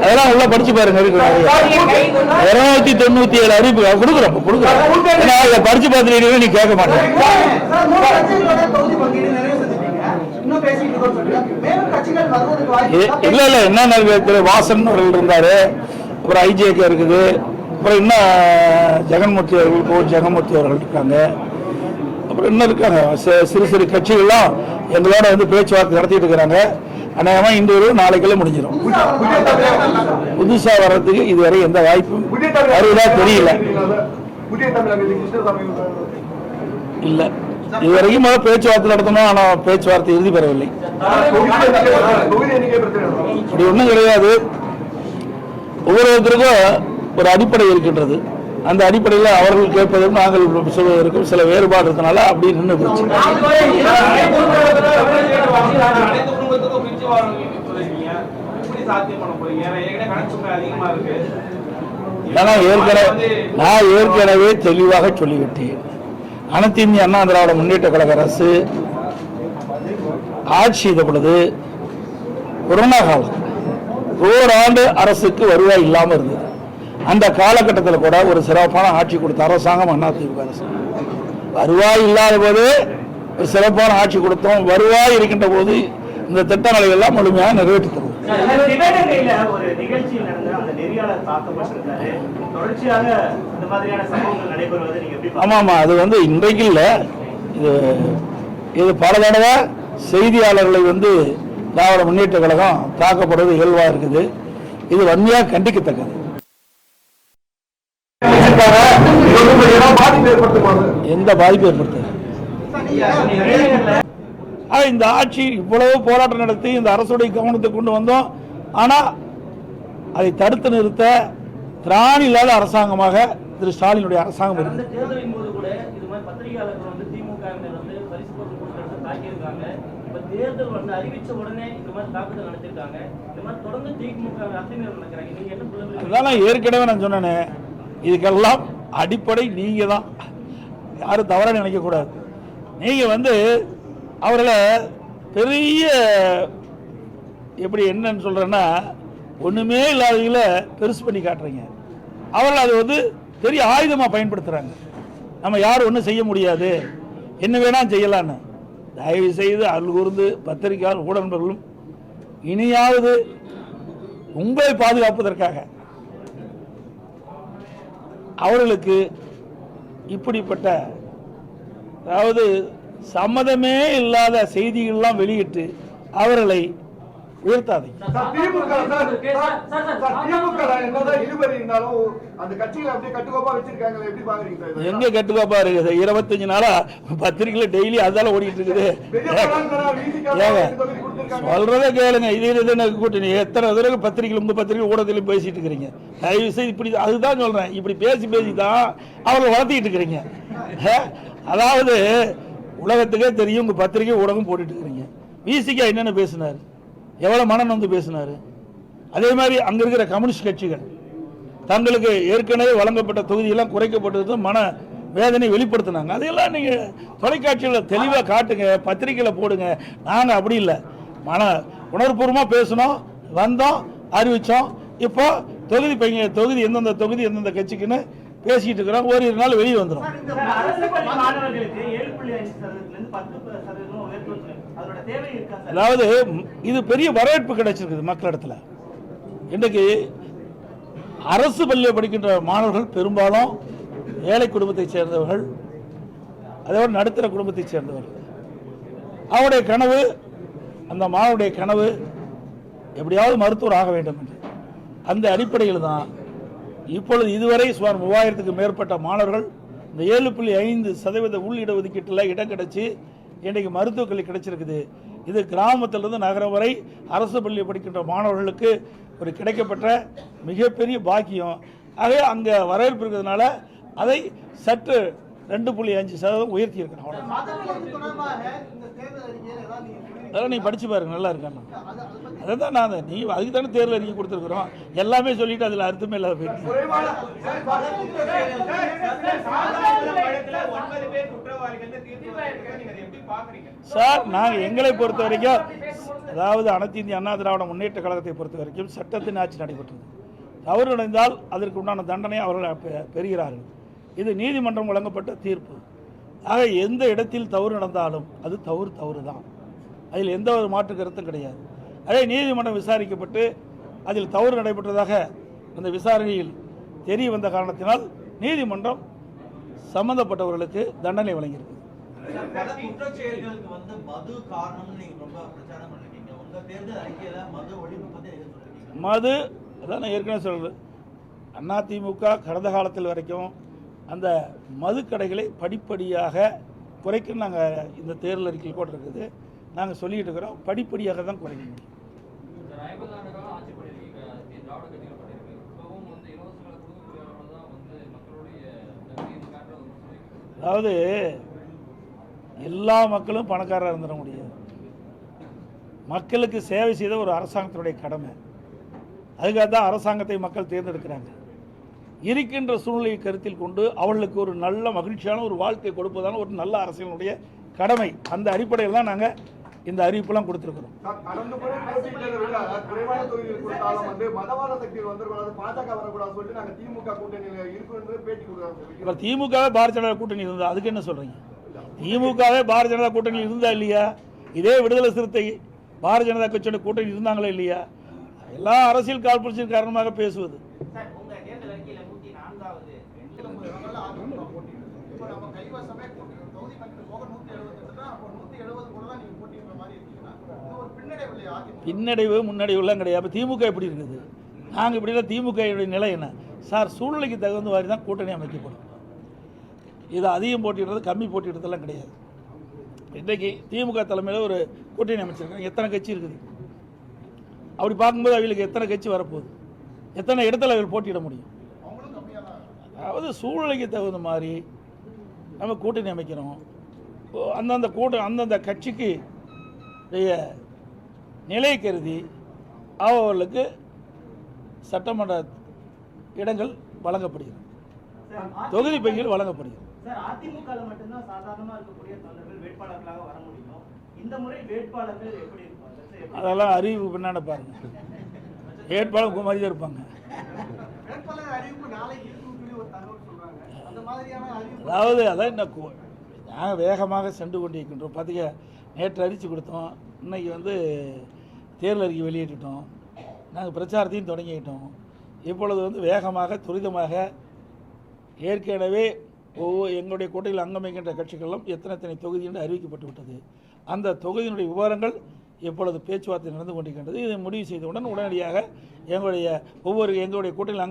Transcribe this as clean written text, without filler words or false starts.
அதெல்லாம் உள்ள படிச்சு பாருங்க. 297 அறிவிப்பு கொடுக்குறோம். படிச்சு பார்த்துட்டு நீ கேட்க மாட்டேன். இல்ல இல்ல என்ன வாசன் அவர்கள் இருந்தாரு, அப்புறம் ஐஜேகே இருக்குது, அப்புறம் இன்னும் ஜெகன்மூர்த்தி அவர்கள் ஜெகன்மூர்த்தி அவர்கள் இருக்காங்க, அப்புறம் இன்னும் இருக்காங்க. சிறு சிறு கட்சிகள்லாம் எங்களோட வந்து பேச்சுவார்த்தை நடத்திட்டு இருக்கிறாங்க. அநேகமா இந்த ஒரு நாளைக்கெல்லாம் முடிஞ்சிடும். புதுசா வர்றதுக்கு இதுவரை எந்த வாய்ப்பும் வருவதா தெரியல. இல்ல இதுவரைக்கும் பேச்சுவார்த்தை நடத்தணும், ஆனா பேச்சுவார்த்தை இறுதி பெறவில்லை. அப்படி ஒன்றும் கிடையாது. ஒவ்வொருத்தருக்கும் ஒரு அடிப்படை இருக்கின்றது. அந்த அடிப்படையில் அவர்கள் கேட்பதற்கும் நாங்கள் சொல்வதற்கும் சில வேறுபாடு இருக்கனால அப்படி நின்று போச்சு. நான் ஏற்கனவே தெளிவாக சொல்லிவிட்டேன். அனைத்து இந்திய அண்ணா திராவிட முன்னேற்ற கழக அரசு ஆட்சி செய்த பொழுது கொரோனா காலம், ஓராண்டு அரசுக்கு வருவாய் இல்லாமல் இருந்தது. அந்த காலகட்டத்தில் கூட ஒரு சிறப்பான ஆட்சி கொடுத்த அரசாங்கம் அதிமுக அரசு. வருவாய் இல்லாத போது ஒரு சிறப்பான ஆட்சி கொடுத்தோம். வருவாய் இருக்கின்ற போது இந்த திட்டங்களை எல்லாம் முழுமையாக நிறைவேற்றி தருவோம். ஆமா ஆமா, அது வந்து இன்றைக்கு இல்ல, இது பல தடவை செய்தியாளர்களை வந்து திராவிட முன்னேற்ற கழகம் தாக்கப்படுவது இயல்பா இருக்குது. இது வன்மையாக கண்டிக்கத்தக்கது. எந்த பாதிப்பு ஏற்படுத்த இந்த ஆட்சி இவ்வளவு போராட்டம் நடத்தி இந்த அரசுடைய கவனத்தை கொண்டு வந்தோம். ஆனா அதை தடுத்து நிறுத்த திராணி இல்லாத அரசாங்கமாக திரு ஸ்டாலினுடைய அரசாங்கம் இருக்கு. ஏற்கனவே நான் சொன்னேன், இதுக்கெல்லாம் அடிப்படை நீங்க தான். யாரும் தவறா நினைக்க கூடாது. நீங்க வந்து அவர்களை பெரிய எப்படி என்னன்னு சொல்றேன்னா, ஒண்ணுமே இல்லாதவங்கள பெருசு பண்ணி காட்டுறீங்க. அவர்கள் அது வந்து பெரிய ஆயுதமா பயன்படுத்துறாங்க. நம்ம யாரும் ஒன்றும் செய்ய முடியாது, என்ன வேணா செய்யலான்னு. தயவு செய்து அருள் கூர்ந்து பத்திரிகையாளர் ஊடக நண்பர்களும் இனியாவது உங்களை பாதுகாப்பதற்காக அவர்களுக்கு இப்படிப்பட்ட அதாவது சம்மதமே இல்லாத செய்திகள்லாம் வெளியிட்டு அவர்களை உயர்த்தாதே. எங்க கட்டுக்கோப்பா இருக்குது? 25 நாளா பத்திரிகையில டெய்லி அதால ஓடிட்டு இருக்குது. சொல்றதே கேளுங்க. இது கூட்டணி எத்தனை தடவை பத்திரிகை உங்க பத்திரிகை ஊடகத்திலும் பேசிட்டு இருக்கிறீங்க. தயவு செய்து இப்படி அதுதான் சொல்றேன், இப்படி பேசி தான் அவங்களை வளர்த்திட்டு இருக்கிறீங்க. அதாவது உலகத்துக்கே தெரியும், உங்க பத்திரிகை ஊடகம் போட்டுட்டு இருக்கிறீங்க. விசிகா என்னென்ன பேசினாரு, எவ்வளவு மனம் வந்து பேசினாரு. அதே மாதிரி அங்க இருக்கிற கம்யூனிஸ்ட் கட்சிகள் தங்களுக்கு ஏற்கனவே வழங்கப்பட்ட தொகுதியெல்லாம் குறைக்கப்பட்டது மன வேதனை வெளிப்படுத்தினாங்க. அதையெல்லாம் நீங்க தொலைக்காட்சியில தெளிவா காட்டுங்க, பத்திரிகையில போடுங்க. நாங்க அப்படி இல்லை, மன உணர்வுபூர்வமா பேசணும், வந்தோம், அறிவிச்சோம். இப்போ தொகுதி எந்தெந்த தொகுதி எந்தெந்த கட்சிக்குன்னு பேசிட்டு இருக்கிறோம். ஒரு நாள் வெளியே வந்துடும். அதாவது இது பெரிய வரவேற்பு கிடைச்சிருக்குது மக்களிடத்துல. இன்றைக்கு அரசு பள்ளியில் படிக்கின்ற மாணவர்கள் பெரும்பாலும் ஏழை குடும்பத்தை சேர்ந்தவர்கள், அதோடு நடுத்தர குடும்பத்தை சேர்ந்தவர்கள். அவருடைய கனவு, அந்த மாணவருடைய கனவு எப்படியாவது மருத்துவர் ஆக வேண்டும் என்று. அந்த அடிப்படையில் தான் இப்பொழுது இதுவரை சுமார் 3000க்கு மேற்பட்ட மாணவர்கள் இந்த 7.5% உள் இடஒதுக்கீட்டில் இடம் கிடைச்சி இன்றைக்கு மருத்துவக் கல்வி கிடைச்சிருக்குது. இது கிராமத்திலிருந்து நகரம் வரை அரசு பள்ளி படிக்கின்ற மாணவர்களுக்கு ஒரு கிடைக்கப்பட்ட மிகப்பெரிய பாக்கியம். ஆக அங்கே வரவேற்பு இருக்கிறதுனால அதை சற்று 2.5% உயர்த்தி இருக்கிறோம். அதெல்லாம் நீ படிச்சு பாருங்க, நல்லா இருக்கான்னு. அதை தான் நான் நீ அதுக்கு தானே தேர்தல் அறிக்கை கொடுத்துருக்குறோம். எல்லாமே சொல்லிட்டு அதில் அர்த்தமே இல்லாத போயிட்டு. சார், நாங்கள் எங்களை பொறுத்த வரைக்கும், அதாவது அனைத்து இந்திய அண்ணா திராவிட முன்னேற்ற கழகத்தை பொறுத்த வரைக்கும் சட்டத்தின் ஆட்சி நடைபெற்றது. தவறு நடந்தால் அதற்கு உண்டான தண்டனை அவர்கள் பெறுகிறார்கள். இது நீதிமன்றம் வழங்கப்பட்ட தீர்ப்பு. ஆக எந்த இடத்தில் தவறு நடந்தாலும் அது தவறு தான். அதில் எந்த ஒரு மாற்று கருத்தும் கிடையாது. அதே நீதிமன்றம் விசாரிக்கப்பட்டு அதில் தவறு நடைபெற்றதாக அந்த விசாரணையில் தெரிய வந்த காரணத்தினால் நீதிமன்றம் சம்பந்தப்பட்டவர்களுக்கு தண்டனை வழங்கியிருக்கு. மது அதான் நான் ஏற்கனவே சொல்கிறேன். அதிமுக கடந்த காலத்தில் வரைக்கும் அந்த மது கடைகளை படிப்படியாக குறைக்க நாங்கள் இந்த தேர்தல் அறிக்கையில் கூட இருக்குது. நாங்கள் சொல்லிட்டு இருக்கிறோம், படிப்படியாக தான் குறைக்க முடியும். அதாவது எல்லா மக்களும் பணக்காரராக இருந்துட முடியாது. மக்களுக்கு சேவை செய்த ஒரு அரசாங்கத்தினுடைய கடமை. அதுக்காக தான் அரசாங்கத்தை மக்கள் தேர்ந்தெடுக்கிறாங்க. இருக்கின்ற சூழ்நிலையை கருத்தில் கொண்டு அவர்களுக்கு ஒரு நல்ல மகிழ்ச்சியான ஒரு வாழ்க்கை கொடுப்பதான ஒரு நல்ல அரசியலுடைய கடமை. அந்த அடிப்படையில் தான் நாங்கள் இந்த அறிவிப்பெல்லாம் கொடுத்துருக்கிறோம். திமுகவே பாரதிய ஜனதா கூட்டணி இருந்தா அதுக்கு என்ன சொல்றீங்க? திமுகவே பாரதிய ஜனதா கூட்டணி இருந்தா இல்லையா? இதே விடுதலை சிறுத்தை பாரதிய ஜனதா கட்சியோட கூட்டணி இருந்தாங்களா இல்லையா? எல்லா அரசியல் காழ்ப்புணர்ச்சியின் காரணமாக பேசுவது. பின்னடைவு முன்னடைவுலாம் கிடையாது. திமுக எப்படி இருக்குது? நாங்கள் இப்படி இல்லை. திமுக நிலை என்ன சார்? சூழ்நிலைக்கு தகுந்த மாதிரி தான் கூட்டணி அமைக்கப்படும். இது அதிகம் போட்டிடுறது கம்மி போட்டிடுறதெல்லாம் கிடையாது. இன்றைக்கு திமுக தலைமையில் ஒரு கூட்டணி அமைச்சிருக்காங்க. எத்தனை கட்சி இருக்குது? அப்படி பார்க்கும்போது அவங்களுக்கு எத்தனை கட்சி வரப்போகுது? எத்தனை இடத்துல அவர்கள் போட்டியிட முடியும்? அதாவது சூழ்நிலைக்கு தகுந்த மாதிரி நம்ம கூட்டணி அமைக்கிறோம். அந்தந்த கட்சிக்கு நிலை கருதி அவர்களுக்கு சட்டமன்ற இடங்கள் வழங்கப்படுகிறது, தொகுதி பங்கில் வழங்கப்படுகிறது. அதெல்லாம் அறிவிப்பு பின்னாடி பாருங்க. வேட்பாளர் குமாரி தான் இருப்பாங்க. அதாவது அதான் நாங்கள் வேகமாக சென்று கொண்டிருக்கின்றோம். பார்த்தீங்க, நேற்று அறிவிச்சு கொடுத்தோம், இன்னைக்கு தேர்தல் அறிக்கை வெளியிட்டுட்டோம், நாங்கள் பிரச்சாரத்தையும் தொடங்கிட்டோம். இப்பொழுது வேகமாக துரிதமாக ஏற்கனவே எங்களுடைய கூட்டணியில் அங்கமைக்கின்ற கட்சிகளெல்லாம் எத்தனை தொகுதி என்று அறிவிக்கப்பட்டு விட்டது. அந்த தொகுதியினுடைய விவரங்கள் இப்பொழுது பேச்சுவார்த்தை நடந்து கொண்டிருக்கின்றது. இதை முடிவு செய்தவுடன் உடனடியாக எங்களுடைய கூட்டணியில்